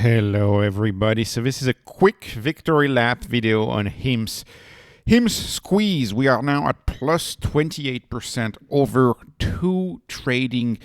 Hello everybody. So this is a quick victory lap video on HIMS. HIMS squeeze. We are now at plus 28% over 2 trading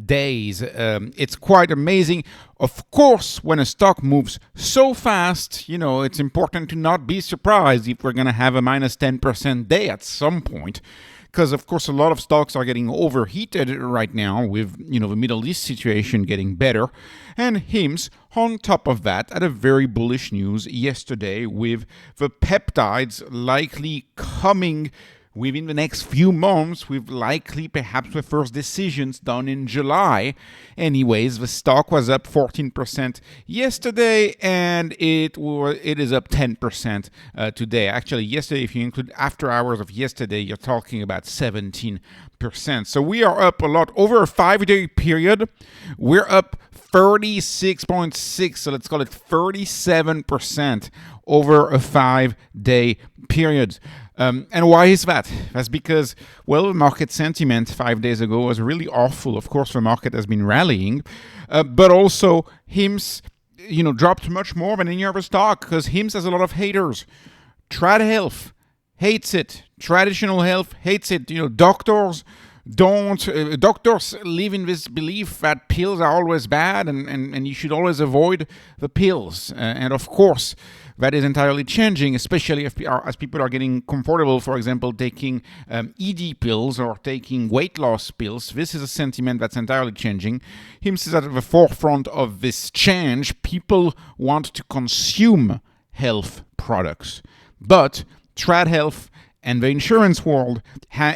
days. It's quite amazing. Of course, when a stock moves so fast, it's important to not be surprised if we're going to have a minus 10% day at some point. Because, of course, a lot of stocks are getting overheated right now with, the Middle East situation getting better. And HIMS, on top of that, had a very bullish news yesterday with the peptides likely coming within the next few months, with likely perhaps the first decisions done in July. Anyways, the stock was up 14% yesterday, and it is up 10% today. Actually, yesterday, if you include after hours of yesterday, you're talking about 17%. So we are up a lot. Over a 5-day period, we're up 36.6, so let's call it 37% over a 5-day period. And why is that? That's because, the market sentiment 5 days ago was really awful. Of course, the market has been rallying, but also HIMS, dropped much more than any other stock because HIMS has a lot of haters. Trad Health hates it. Traditional health hates it. Doctors live in this belief that pills are always bad and you should always avoid the pills. And of course, that is entirely changing, especially as people are getting comfortable, for example, taking ED pills or taking weight loss pills. This is a sentiment that's entirely changing. HIMS is at the forefront of this change. People want to consume health products. But Trad Health and the insurance world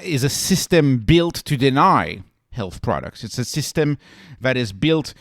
is a system built to deny health products. It's a system that is built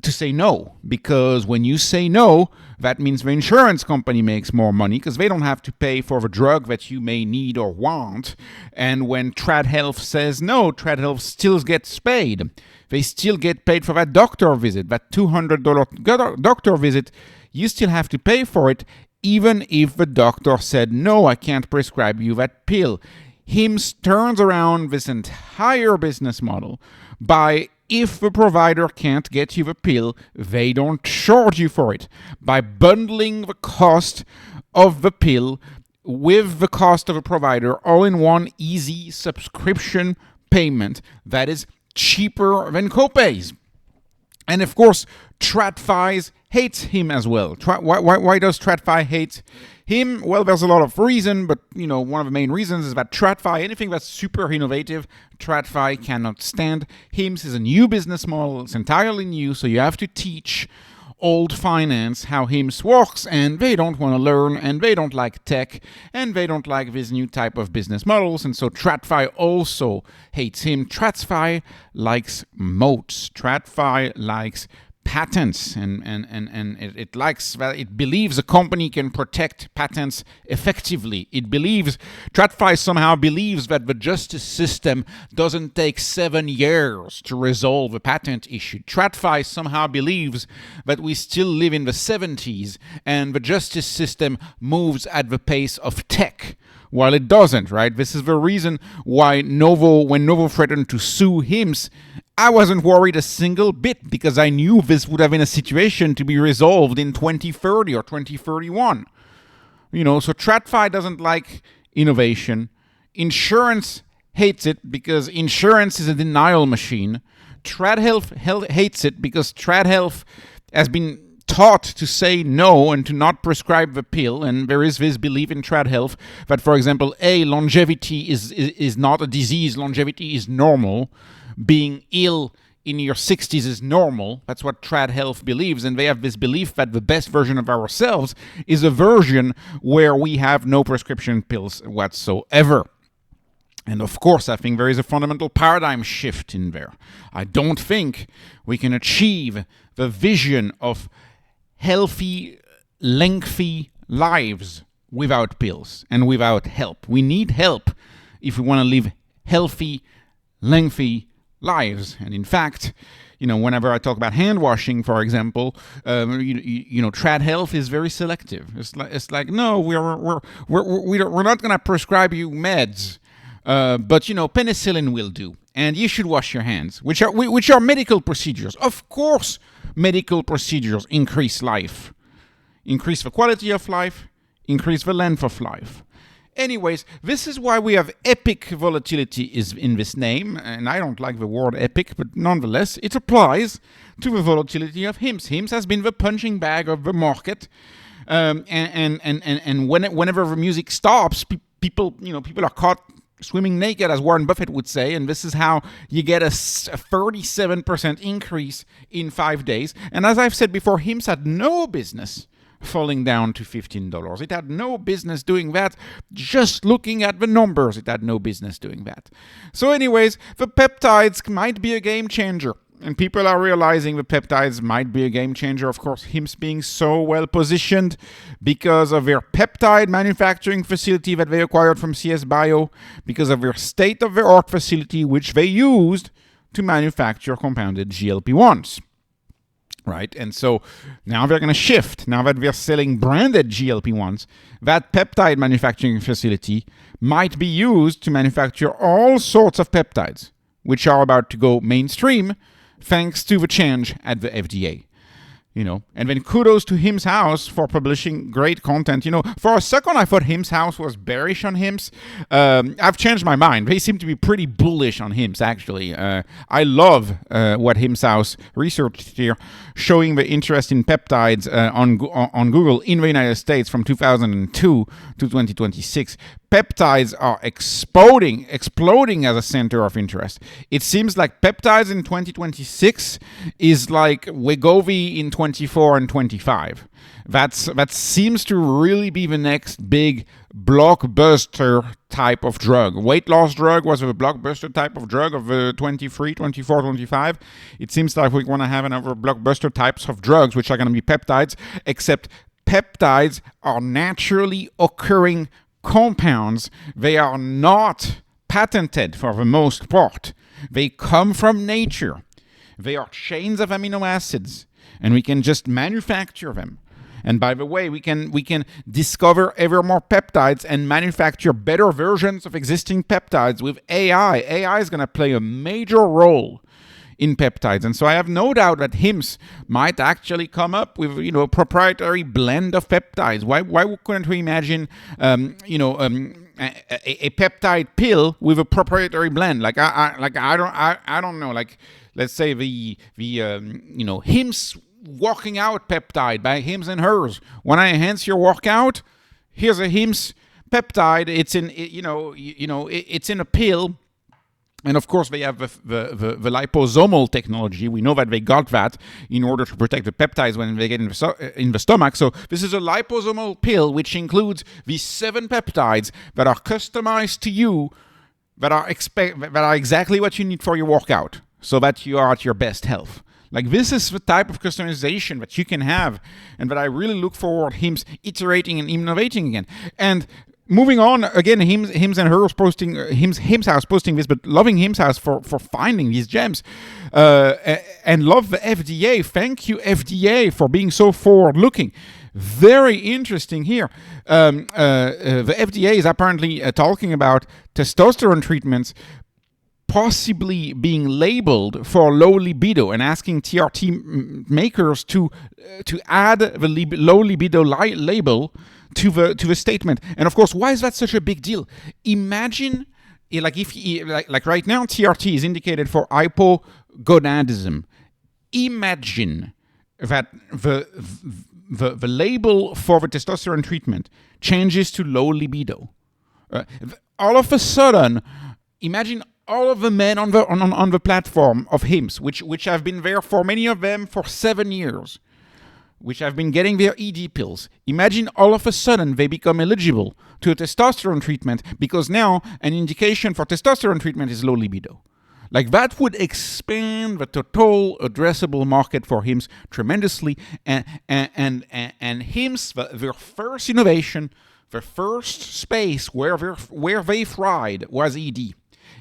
to say no, because when you say no, that means the insurance company makes more money because they don't have to pay for the drug that you may need or want. And when Trad Health says no, Trad Health still gets paid. They still get paid for that doctor visit, that $200 doctor visit. You still have to pay for it, even if the doctor said, no, I can't prescribe you that pill. HIMS turns around this entire business model by, if the provider can't get you the pill, they don't charge you for it, by bundling the cost of the pill with the cost of a provider all in one easy subscription payment that is cheaper than copays. And of course, TradFi hates him as well. Why does TradFi hate him? Well, there's a lot of reasons, but one of the main reasons is that TradFi, anything that's super innovative, TradFi cannot stand. HIMS is a new business model. It's entirely new, so you have to teach old finance how HIMS works, and they don't want to learn, and they don't like tech, and they don't like this new type of business models, and so TradFi also hates him. TradFi likes moats. TradFi likes patents, and it likes that. It believes a company can protect patents effectively. TradFi somehow believes that the justice system doesn't take 7 years to resolve a patent issue. TradFi somehow believes that we still live in the 70s and the justice system moves at the pace of tech, while it doesn't, right? This is the reason why when Novo threatened to sue HIMS, I wasn't worried a single bit, because I knew this would have been a situation to be resolved in 2030 or 2031. So TradFi doesn't like innovation. Insurance hates it because insurance is a denial machine. Trad Health hates it because Trad Health has been taught to say no and to not prescribe the pill, and there is this belief in Trad Health that, for example, longevity is not a disease. Longevity is normal. Being ill in your 60s is normal. That's what Trad Health believes, and they have this belief that the best version of ourselves is a version where we have no prescription pills whatsoever. And of course, I think there is a fundamental paradigm shift in there. I don't think we can achieve the vision of healthy, lengthy lives without pills and without help. We need help if we want to live healthy, lengthy lives. And in fact, whenever I talk about hand washing, for example, Trad Health is very selective. It's like no, we're not going to prescribe you meds, but penicillin will do, and you should wash your hands, which are medical procedures. Of course, medical procedures increase life, increase the quality of life, increase the length of life. Anyways, this is why we have epic volatility is in this name, and I don't like the word epic, but nonetheless, it applies to the volatility of HIMS. HIMS has been the punching bag of the market, and whenever the music stops, people are caught swimming naked, as Warren Buffett would say, and this is how you get a 37% increase in 5 days. And as I've said before, HIMS had no business falling down to $15. It had no business doing that. Just looking at the numbers, it had no business doing that. So anyways, the peptides might be a game changer. And people are realizing the peptides might be a game changer. Of course, HIMS being so well positioned because of their peptide manufacturing facility that they acquired from CS Bio, because of their state-of-the-art facility which they used to manufacture compounded GLP-1s. Right? And so now they're going to shift. Now that they're selling branded GLP-1s, that peptide manufacturing facility might be used to manufacture all sorts of peptides, which are about to go mainstream thanks to the change at the FDA. And then kudos to HIMS House for publishing great content. For a second, I thought HIMS House was bearish on HIMS. I've changed my mind. They seem to be pretty bullish on HIMS, actually. I love what HIMS House researched here, showing the interest in peptides on Google in the United States from 2002 to 2026. Peptides are exploding as a center of interest. It seems like peptides in 2026 is like Wegovy in 24 and 25. That seems to really be the next big blockbuster type of drug. Weight loss drug was a blockbuster type of drug of 23, 24, 25. It seems like we're going to have another blockbuster types of drugs, which are going to be peptides, except peptides are naturally occurring compounds. They are not patented for the most part. They come from nature. They are chains of amino acids, and we can just manufacture them. And by the way, we can discover ever more peptides and manufacture better versions of existing peptides with AI. AI is going to play a major role in peptides. And so I have no doubt that HIMS might actually come up with, a proprietary blend of peptides. Why couldn't we imagine, a peptide pill with a proprietary blend? I don't know. Like, let's say the HIMS walking out peptide by Hims and Hers. When I enhance your workout, here's a HIMS peptide. It's in, it's in a pill. And of course, they have the liposomal technology. We know that they got that in order to protect the peptides when they get in the stomach. So this is a liposomal pill which includes these 7 peptides that are customized to you, that are exactly what you need for your workout, so that you are at your best health. Like, this is the type of customization that you can have, and that I really look forward to HIMS iterating and innovating again. And moving on, again, Hims and Hers posting, Hims House posting this, but loving Hims House for finding these gems. And love the FDA. Thank you, FDA, for being so forward-looking. Very interesting here. The FDA is apparently talking about testosterone treatments possibly being labeled for low libido, and asking TRT makers to add the low libido label to the statement. And of course, why is that such a big deal? Imagine, like right now, TRT is indicated for hypogonadism. Imagine that the label for the testosterone treatment changes to low libido. All of a sudden, imagine all of the men on the platform of HIMS, which have been there for many of them for 7 years, which have been getting their ED pills. Imagine all of a sudden they become eligible to a testosterone treatment, because now an indication for testosterone treatment is low libido. Like, that would expand the total addressable market for HIMS tremendously. And HIMS, their first innovation, the first space where they fried was ED.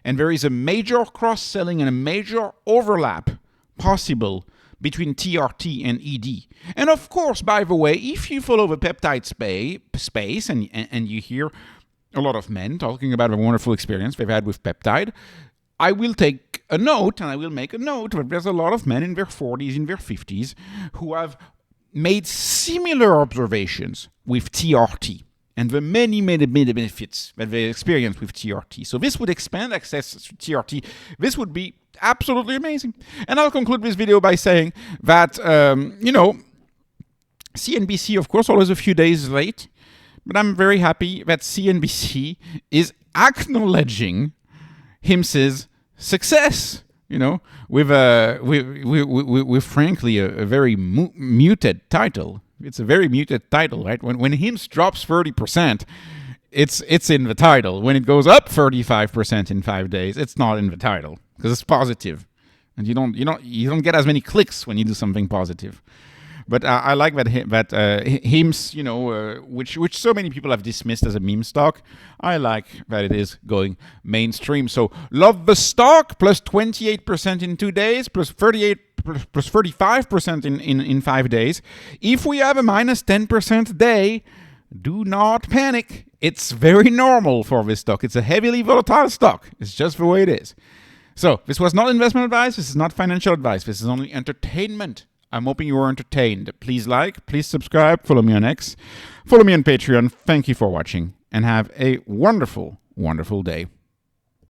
And there is a major cross-selling and a major overlap possible between TRT and ED. And of course, by the way, if you follow the peptide space and you hear a lot of men talking about a wonderful experience they've had with peptide, I will take a note, and I will make a note that there's a lot of men in their 40s, in their 50s, who have made similar observations with TRT and the many benefits that they experience with TRT. So this would expand access to TRT. This would be absolutely amazing. And I'll conclude this video by saying that, CNBC, of course, always a few days late, but I'm very happy that CNBC is acknowledging HIMSS's success, with frankly a very muted title. It's a very muted title, right? When HIMSS drops 30%, it's in the title. When it goes up 35% in 5 days, it's not in the title because it's positive, and you don't get as many clicks when you do something positive. But I like that HIMSS, which so many people have dismissed as a meme stock. I like that it is going mainstream. So love the stock, plus 28% in 2 days, plus 35% in 5 days. If we have a minus 10% day, do not panic. It's very normal for this stock. It's a heavily volatile stock. It's just the way it is. So this was not investment advice. This is not financial advice. This is only entertainment. I'm hoping you were entertained. Please like, please subscribe, follow me on X, follow me on Patreon. Thank you for watching, and have a wonderful, wonderful day.